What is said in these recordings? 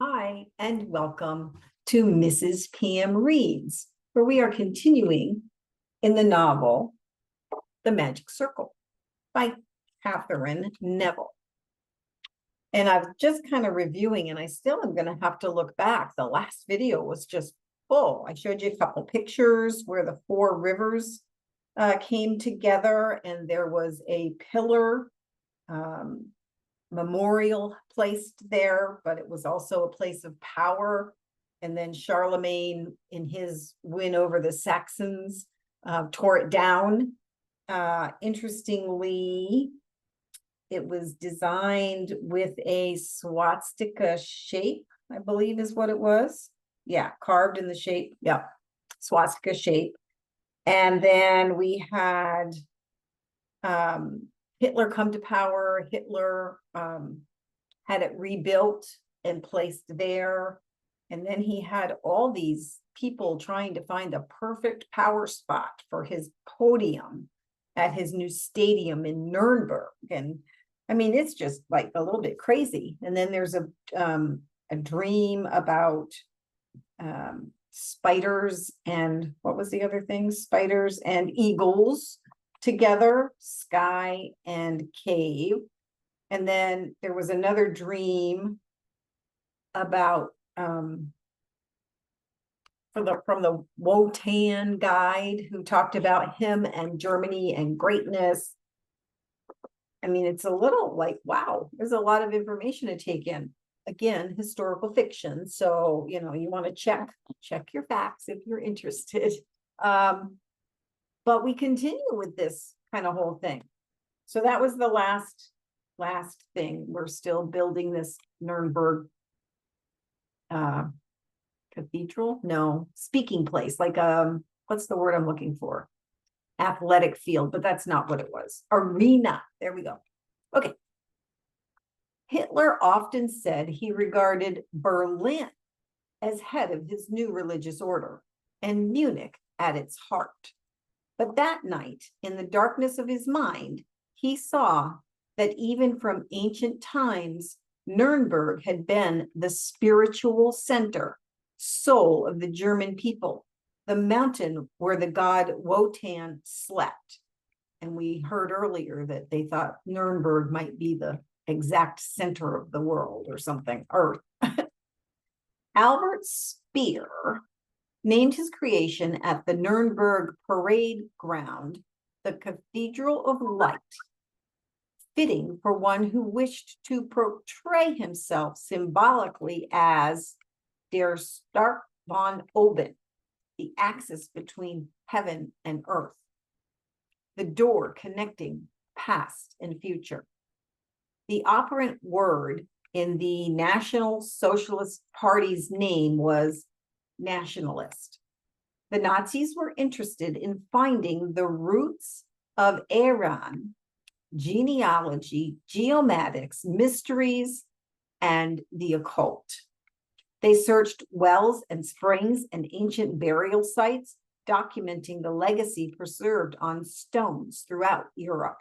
Hi, and welcome to Mrs. PM Reads, where we are continuing in the novel The Magic Circle by Katherine Neville. And I was just kind of reviewing, and I still am going to have to look back. The last video was just full. I showed you a couple pictures where the four rivers came together, and there was a pillar memorial placed there, but it was also a place of power. And then Charlemagne, in his win over the Saxons, tore it down. Interestingly, it was designed with a swastika shape, I believe is what it was. Yeah, carved in the shape. Yeah, swastika shape. And then we had Hitler come to power. Hitler had it rebuilt and placed there. And then he had all these people trying to find a perfect power spot for his podium at his new stadium in Nuremberg. And I mean, it's just like a little bit crazy. And then there's a dream about spiders and what was the other thing? Spiders and eagles together, sky and cave. And then there was another dream about from the Wotan guide who talked about him and Germany and greatness. I mean, it's a little like, wow, there's a lot of information to take in. Again, historical fiction. So, you want to check your facts if you're interested. But we continue with this kind of whole thing. So that was the last thing. We're still building this Nuremberg cathedral. No, speaking place, like what's the word I'm looking for? Athletic field, but that's not what it was. Arena. There we go. Okay. Hitler often said he regarded Berlin as head of his new religious order and Munich at its heart. But that night, in the darkness of his mind, he saw that even from ancient times, Nuremberg had been the spiritual center, soul of the German people, the mountain where the god Wotan slept. And we heard earlier that they thought Nuremberg might be the exact center of the world or something, Earth. Albert Speer named his creation at the Nuremberg parade ground the Cathedral of Light, fitting for one who wished to portray himself symbolically as der Stark von oben, the axis between heaven and earth, the door connecting past and future. The operant word in the National Socialist Party's name was nationalist. The Nazis were interested in finding the roots of Iran, genealogy, geomatics, mysteries, and the occult. They searched wells and springs and ancient burial sites, documenting the legacy preserved on stones throughout Europe.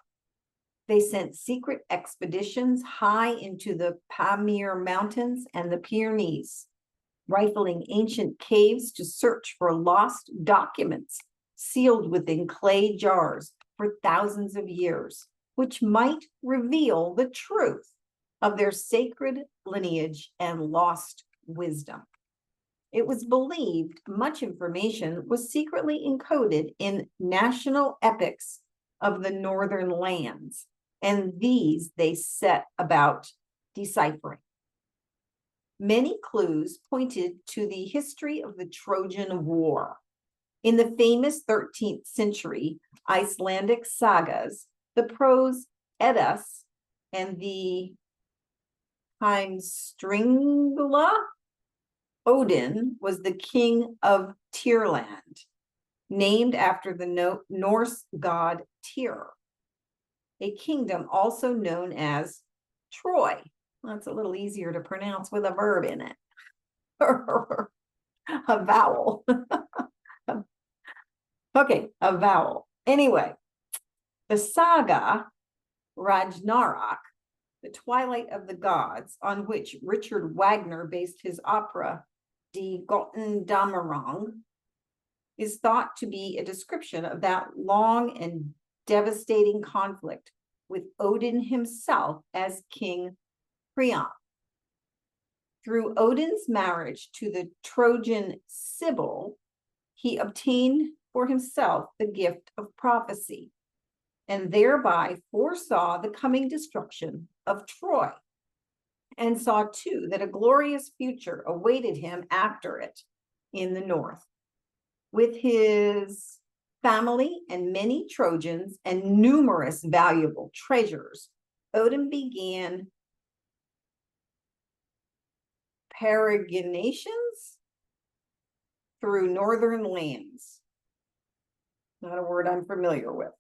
They sent secret expeditions high into the Pamir Mountains and the Pyrenees, rifling ancient caves to search for lost documents sealed within clay jars for thousands of years, which might reveal the truth of their sacred lineage and lost wisdom. It was believed much information was secretly encoded in national epics of the northern lands, and these they set about deciphering. Many clues pointed to the history of the Trojan War. In the famous 13th century Icelandic sagas, the prose Eddas and the Heimskringla, Odin was the king of Tyrland, named after the Norse god Tyr, a kingdom also known as Troy. That's a little easier to pronounce with a verb in it, a vowel. Okay, a vowel. Anyway, the saga Ragnarok The Twilight of the Gods, on which Richard Wagner based his opera Die Götterdämmerung, is thought to be a description of that long and devastating conflict with Odin himself as King Priam. Through Odin's marriage to the Trojan Sibyl, he obtained for himself the gift of prophecy and thereby foresaw the coming destruction of Troy, and saw too that a glorious future awaited him after it in the north. With his family and many Trojans and numerous valuable treasures, Odin began peregrinations through northern lands. Not a word I'm familiar with.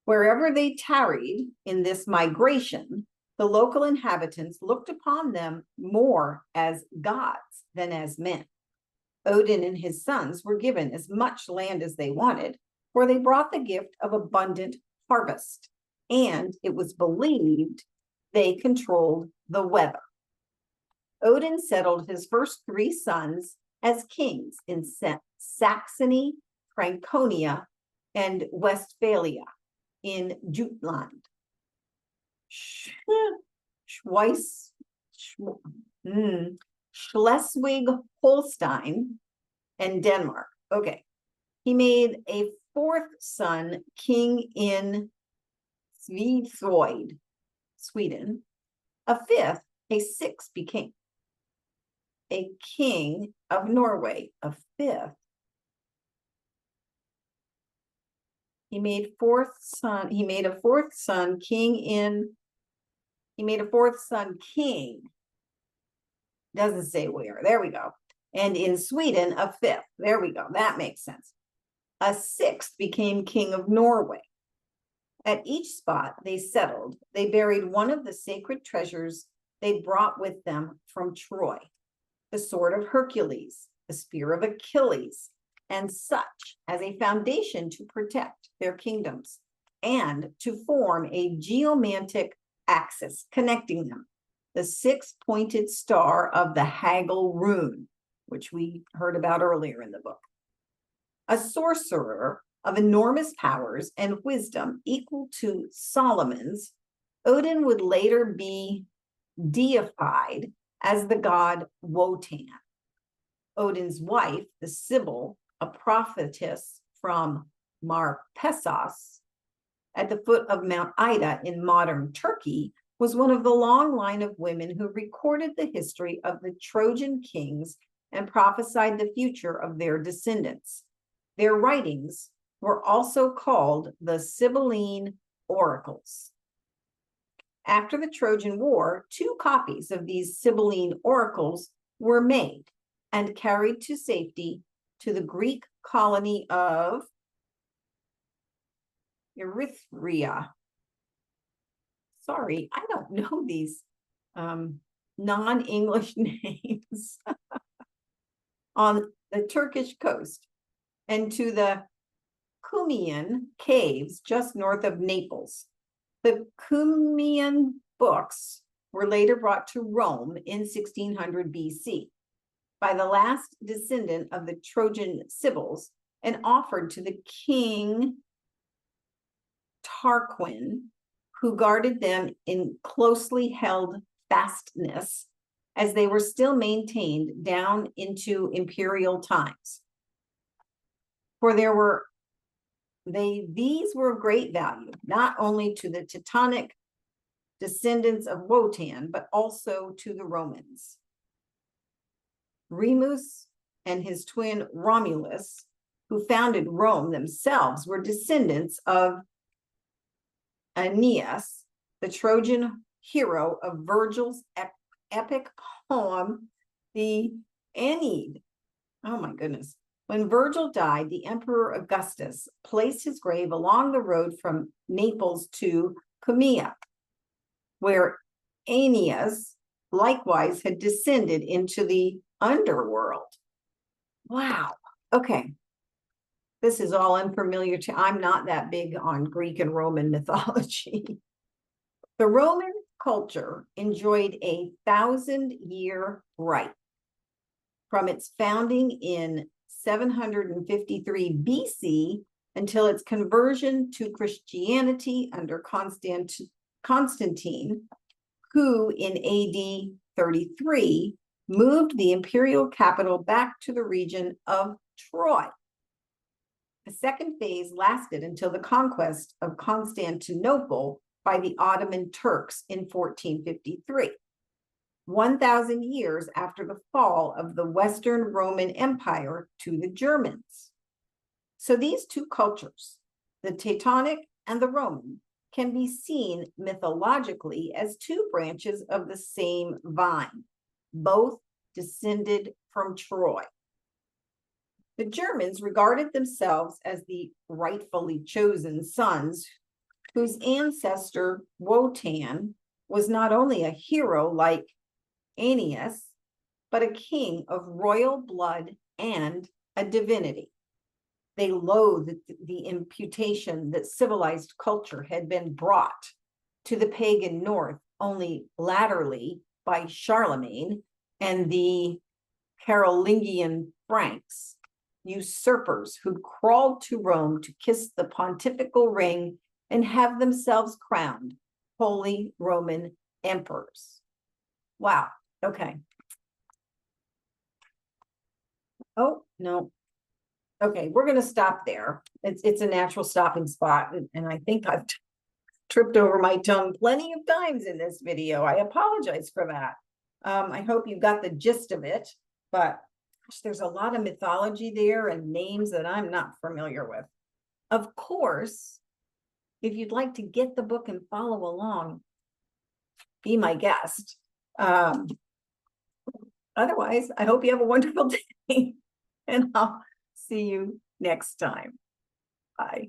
Wherever they tarried in this migration, the local inhabitants looked upon them more as gods than as men. Odin and his sons were given as much land as they wanted, for they brought the gift of abundant harvest, and it was believed they controlled the weather. Odin settled his first 3 sons as kings in Saxony, Franconia, and Westphalia in Jutland. Schleswig-Holstein, and Denmark. Okay. He made a 4th son king in Svithvoid, Sweden. A 5th, a 6th became a king of Norway. A 5th. He made a 4th son king. Doesn't say where. There we go. And in Sweden, a 5th. There we go. That makes sense. A 6th became king of Norway. At each spot they settled, they buried one of the sacred treasures they brought with them from Troy, the sword of Hercules, the spear of Achilles, and such as a foundation to protect their kingdoms and to form a geomantic axis connecting them, the 6-pointed star of the Haggle rune, which we heard about earlier in the book. A sorcerer of enormous powers and wisdom equal to Solomon's, Odin would later be deified as the god Wotan. Odin's wife, the Sibyl, a prophetess from Marpessos, at the foot of Mount Ida in modern Turkey, was one of the long line of women who recorded the history of the Trojan kings and prophesied the future of their descendants. Their writings were also called the Sibylline oracles. After the Trojan War, 2 copies of these Sibylline oracles were made and carried to safety to the Greek colony of Erythrea. Sorry, I don't know these non-English names on the Turkish coast, and to the Cumaean caves just north of Naples. The Cumaean books were later brought to Rome in 1600 BC by the last descendant of the Trojan Sibyls and offered to the king Tarquin, who guarded them in closely held fastness as they were still maintained down into imperial times. For these were of great value, not only to the Teutonic descendants of Wotan, but also to the Romans. Remus and his twin Romulus, who founded Rome themselves, were descendants of Aeneas, the Trojan hero of Virgil's epic poem, the Aeneid. Oh my goodness. When Virgil died, the Emperor Augustus placed his grave along the road from Naples to Cumaea, where Aeneas likewise had descended into the underworld. Wow. Okay. This is all unfamiliar to, I'm not that big on Greek and Roman mythology. The Romans culture enjoyed a 1,000-year right from its founding in 753 BC until its conversion to Christianity under Constantine, who in AD 33 moved the imperial capital back to the region of Troy. The second phase lasted until the conquest of Constantinople by the Ottoman Turks in 1453, 1,000 years after the fall of the Western Roman Empire to the Germans. So these two cultures, the Teutonic and the Roman, can be seen mythologically as two branches of the same vine, both descended from Troy. The Germans regarded themselves as the rightfully chosen sons whose ancestor Wotan was not only a hero like Aeneas, but a king of royal blood and a divinity. They loathed the imputation that civilized culture had been brought to the pagan north only latterly by Charlemagne and the Carolingian Franks, usurpers who crawled to Rome to kiss the pontifical ring and have themselves crowned Holy Roman emperors. Wow. Okay. Oh, no. Okay, we're going to stop there. It's a natural stopping spot, and I think I've tripped over my tongue plenty of times in this video. I apologize for that. I hope you got the gist of it, but gosh, there's a lot of mythology there and names that I'm not familiar with. Of course, if you'd like to get the book and follow along, be my guest. Otherwise, I hope you have a wonderful day, and I'll see you next time. Bye.